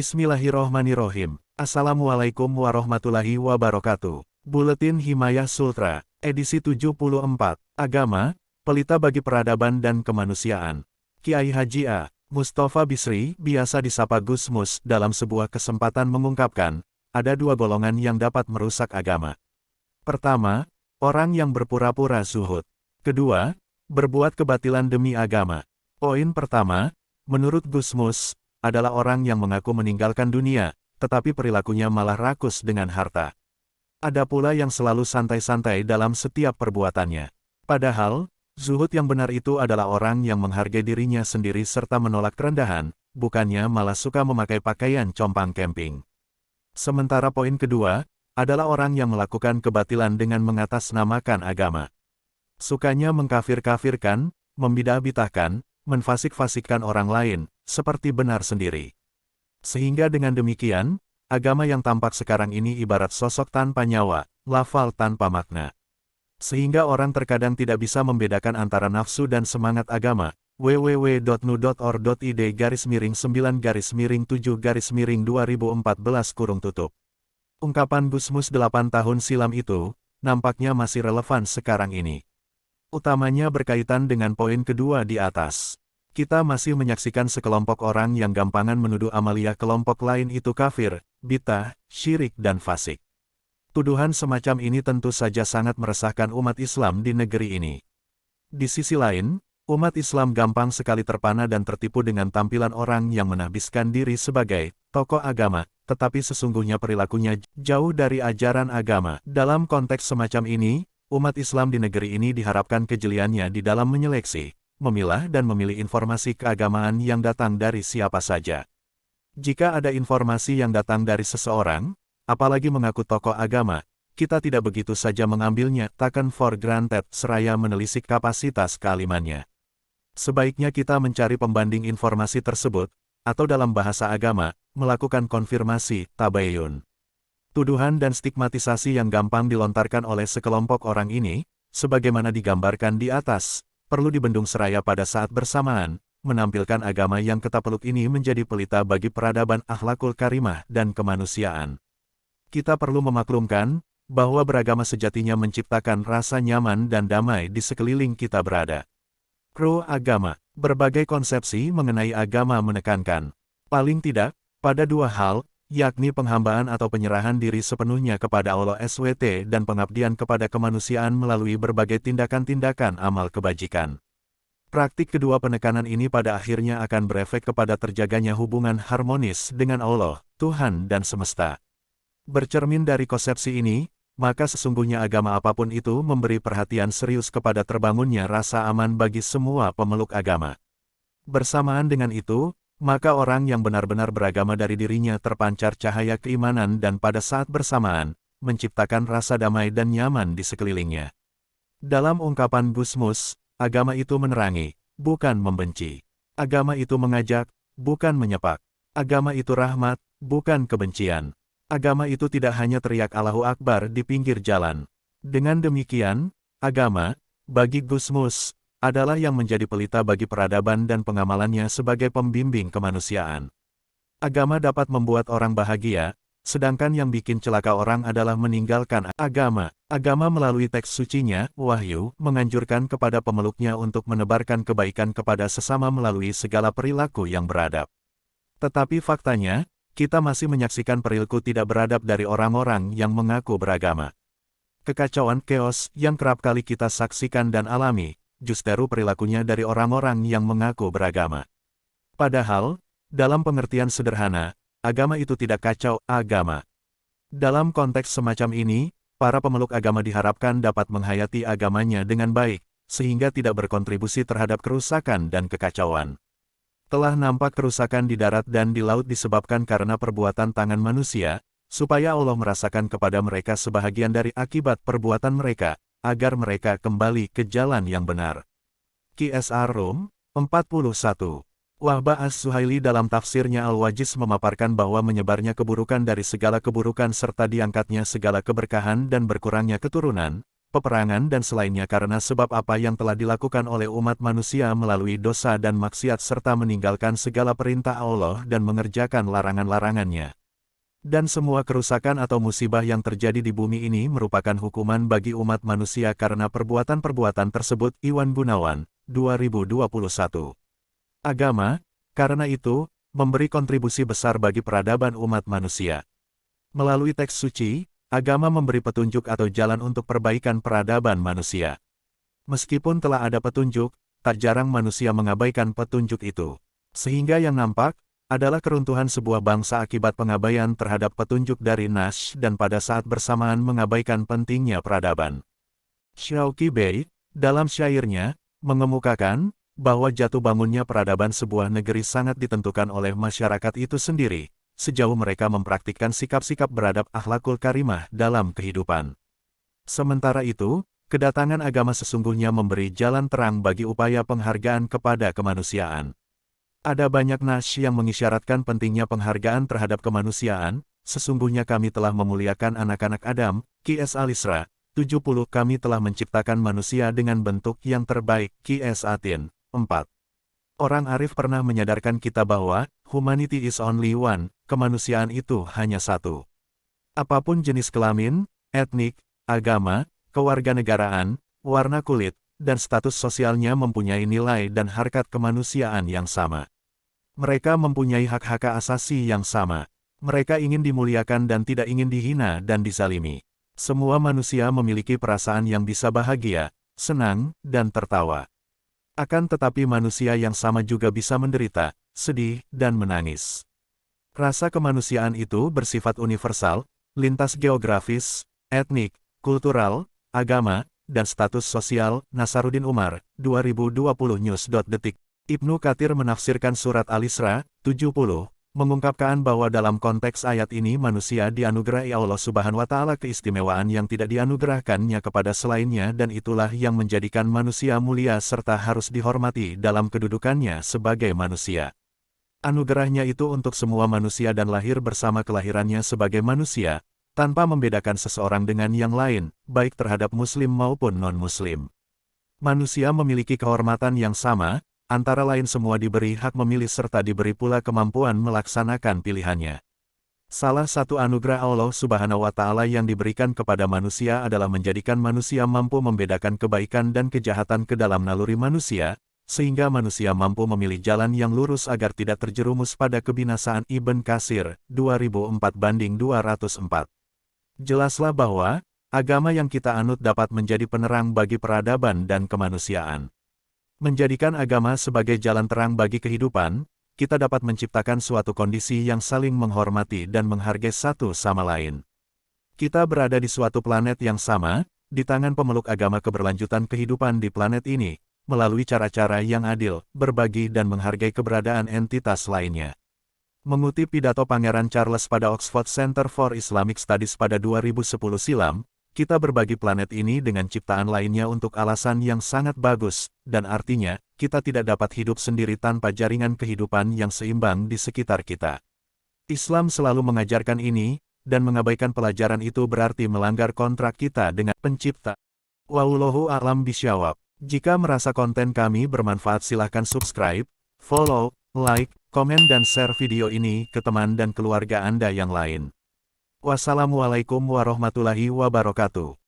Bismillahirrohmanirrohim. Assalamualaikum warahmatullahi wabarakatuh. Buletin Himayah Sultra, edisi 74, Agama, Pelita bagi Peradaban dan Kemanusiaan. Kiai Haji A. Mustafa Bisri, biasa disapa Gus Mus, dalam sebuah kesempatan mengungkapkan, ada dua golongan yang dapat merusak agama. Pertama, orang yang berpura-pura zuhud. Kedua, berbuat kebatilan demi agama. Poin pertama, menurut Gus Mus, adalah orang yang mengaku meninggalkan dunia, tetapi perilakunya malah rakus dengan harta. Ada pula yang selalu santai-santai dalam setiap perbuatannya. Padahal, zuhud yang benar itu adalah orang yang menghargai dirinya sendiri serta menolak kerendahan, bukannya malah suka memakai pakaian compang camping. Sementara poin kedua, adalah orang yang melakukan kebatilan dengan mengatasnamakan agama. Sukanya mengkafir-kafirkan, membidah-bidahkan, menfasik-fasikkan orang lain, seperti benar sendiri. Sehingga dengan demikian, agama yang tampak sekarang ini ibarat sosok tanpa nyawa, lafal tanpa makna. Sehingga orang terkadang tidak bisa membedakan antara nafsu dan semangat agama. www.nu.org.id/9-7-2014 Ungkapan Gus Mus 8 tahun silam itu, nampaknya masih relevan sekarang ini. Utamanya berkaitan dengan poin kedua di atas. Kita masih menyaksikan sekelompok orang yang gampangan menuduh amalia kelompok lain itu kafir, bid'ah, syirik dan fasik. Tuduhan semacam ini tentu saja sangat meresahkan umat Islam di negeri ini. Di sisi lain, umat Islam gampang sekali terpana dan tertipu dengan tampilan orang yang menahbiskan diri sebagai tokoh agama, tetapi sesungguhnya perilakunya jauh dari ajaran agama. Dalam konteks semacam ini, umat Islam di negeri ini diharapkan kejeliannya di dalam menyeleksi, memilah dan memilih informasi keagamaan yang datang dari siapa saja. Jika ada informasi yang datang dari seseorang, apalagi mengaku tokoh agama, kita tidak begitu saja mengambilnya, taken for granted, seraya menelisik kapasitas kealimannya. Sebaiknya kita mencari pembanding informasi tersebut, atau dalam bahasa agama, melakukan konfirmasi, tabayun. Tuduhan dan stigmatisasi yang gampang dilontarkan oleh sekelompok orang ini, sebagaimana digambarkan di atas, perlu dibendung seraya pada saat bersamaan, menampilkan agama yang ketapeluk ini menjadi pelita bagi peradaban akhlakul karimah dan kemanusiaan. Kita perlu memaklumkan, bahwa beragama sejatinya menciptakan rasa nyaman dan damai di sekeliling kita berada. Pro agama, berbagai konsepsi mengenai agama menekankan, paling tidak, pada dua hal, yakni penghambaan atau penyerahan diri sepenuhnya kepada Allah SWT dan pengabdian kepada kemanusiaan melalui berbagai tindakan-tindakan amal kebajikan. Praktik kedua penekanan ini pada akhirnya akan berefek kepada terjaganya hubungan harmonis dengan Allah, Tuhan dan semesta. Bercermin dari konsepsi ini, maka sesungguhnya agama apapun itu memberi perhatian serius kepada terbangunnya rasa aman bagi semua pemeluk agama. Bersamaan dengan itu, maka orang yang benar-benar beragama dari dirinya terpancar cahaya keimanan dan pada saat bersamaan, menciptakan rasa damai dan nyaman di sekelilingnya. Dalam ungkapan Gus Mus, agama itu menerangi, bukan membenci. Agama itu mengajak, bukan menyepak. Agama itu rahmat, bukan kebencian. Agama itu tidak hanya teriak Allahu Akbar di pinggir jalan. Dengan demikian, agama, bagi Gus Mus, adalah yang menjadi pelita bagi peradaban dan pengamalannya sebagai pembimbing kemanusiaan. Agama dapat membuat orang bahagia, sedangkan yang bikin celaka orang adalah meninggalkan agama. Agama melalui teks sucinya, Wahyu, menganjurkan kepada pemeluknya untuk menebarkan kebaikan kepada sesama melalui segala perilaku yang beradab. Tetapi faktanya, kita masih menyaksikan perilaku tidak beradab dari orang-orang yang mengaku beragama. Kekacauan chaos yang kerap kali kita saksikan dan alami, justru perilakunya dari orang-orang yang mengaku beragama. Padahal, dalam pengertian sederhana, agama itu tidak kacau agama. Dalam konteks semacam ini, para pemeluk agama diharapkan dapat menghayati agamanya dengan baik, sehingga tidak berkontribusi terhadap kerusakan dan kekacauan. Telah nampak kerusakan di darat dan di laut disebabkan karena perbuatan tangan manusia, supaya Allah merasakan kepada mereka sebahagian dari akibat perbuatan mereka, agar mereka kembali ke jalan yang benar. Qsr Rum, 41. Wahbah As-Suhaili dalam tafsirnya Al-Wajiz memaparkan bahwa menyebarnya keburukan dari segala keburukan serta diangkatnya segala keberkahan dan berkurangnya keturunan, peperangan dan selainnya karena sebab apa yang telah dilakukan oleh umat manusia melalui dosa dan maksiat serta meninggalkan segala perintah Allah dan mengerjakan larangan-larangannya. Dan semua kerusakan atau musibah yang terjadi di bumi ini merupakan hukuman bagi umat manusia karena perbuatan-perbuatan tersebut. Iwan Gunawan, 2021. Agama, karena itu, memberi kontribusi besar bagi peradaban umat manusia. Melalui teks suci, agama memberi petunjuk atau jalan untuk perbaikan peradaban manusia. Meskipun telah ada petunjuk, tak jarang manusia mengabaikan petunjuk itu. Sehingga yang nampak, adalah keruntuhan sebuah bangsa akibat pengabaian terhadap petunjuk dari Nas dan pada saat bersamaan mengabaikan pentingnya peradaban. Shauqi Bey, dalam syairnya, mengemukakan, bahwa jatuh bangunnya peradaban sebuah negeri sangat ditentukan oleh masyarakat itu sendiri, sejauh mereka mempraktikkan sikap-sikap beradab akhlakul karimah dalam kehidupan. Sementara itu, kedatangan agama sesungguhnya memberi jalan terang bagi upaya penghargaan kepada kemanusiaan. Ada banyak nas yang mengisyaratkan pentingnya penghargaan terhadap kemanusiaan. Sesungguhnya kami telah memuliakan anak-anak Adam, Qs Al-Isra, 70. Kami telah menciptakan manusia dengan bentuk yang terbaik, Qs Atin, 4. Orang arif pernah menyadarkan kita bahwa, humanity is only one, kemanusiaan itu hanya satu. Apapun jenis kelamin, etnik, agama, kewarganegaraan, warna kulit, dan status sosialnya mempunyai nilai dan harkat kemanusiaan yang sama. Mereka mempunyai hak-hak asasi yang sama. Mereka ingin dimuliakan dan tidak ingin dihina dan dizalimi. Semua manusia memiliki perasaan yang bisa bahagia, senang, dan tertawa. Akan tetapi manusia yang sama juga bisa menderita, sedih, dan menangis. Rasa kemanusiaan itu bersifat universal, lintas geografis, etnik, kultural, agama, dan status sosial. Nasaruddin Umar, 2020 News.detik. Ibnu Katsir menafsirkan surat Al-Isra, 70, mengungkapkan bahwa dalam konteks ayat ini manusia dianugerahi Allah Subhanahu wa Ta'ala keistimewaan yang tidak dianugerahkannya kepada selainnya dan itulah yang menjadikan manusia mulia serta harus dihormati dalam kedudukannya sebagai manusia. Anugerahnya itu untuk semua manusia dan lahir bersama kelahirannya sebagai manusia, tanpa membedakan seseorang dengan yang lain, baik terhadap muslim maupun non-muslim. Manusia memiliki kehormatan yang sama, antara lain semua diberi hak memilih serta diberi pula kemampuan melaksanakan pilihannya. Salah satu anugerah Allah Subhanahu wa Ta'ala yang diberikan kepada manusia adalah menjadikan manusia mampu membedakan kebaikan dan kejahatan ke dalam naluri manusia, sehingga manusia mampu memilih jalan yang lurus agar tidak terjerumus pada kebinasaan. Ibn Katsir, 2004-204. Jelaslah bahwa, agama yang kita anut dapat menjadi penerang bagi peradaban dan kemanusiaan. Menjadikan agama sebagai jalan terang bagi kehidupan, kita dapat menciptakan suatu kondisi yang saling menghormati dan menghargai satu sama lain. Kita berada di suatu planet yang sama, di tangan pemeluk agama keberlanjutan kehidupan di planet ini, melalui cara-cara yang adil, berbagi dan menghargai keberadaan entitas lainnya. Mengutip pidato Pangeran Charles pada Oxford Center for Islamic Studies pada 2010 silam, kita berbagi planet ini dengan ciptaan lainnya untuk alasan yang sangat bagus, dan artinya, kita tidak dapat hidup sendiri tanpa jaringan kehidupan yang seimbang di sekitar kita. Islam selalu mengajarkan ini, dan mengabaikan pelajaran itu berarti melanggar kontrak kita dengan Pencipta. Wallahu a'lam bishawab. Jika merasa konten kami bermanfaat silahkan subscribe, follow, like, komen dan share video ini ke teman dan keluarga Anda yang lain. Wassalamualaikum warahmatullahi wabarakatuh.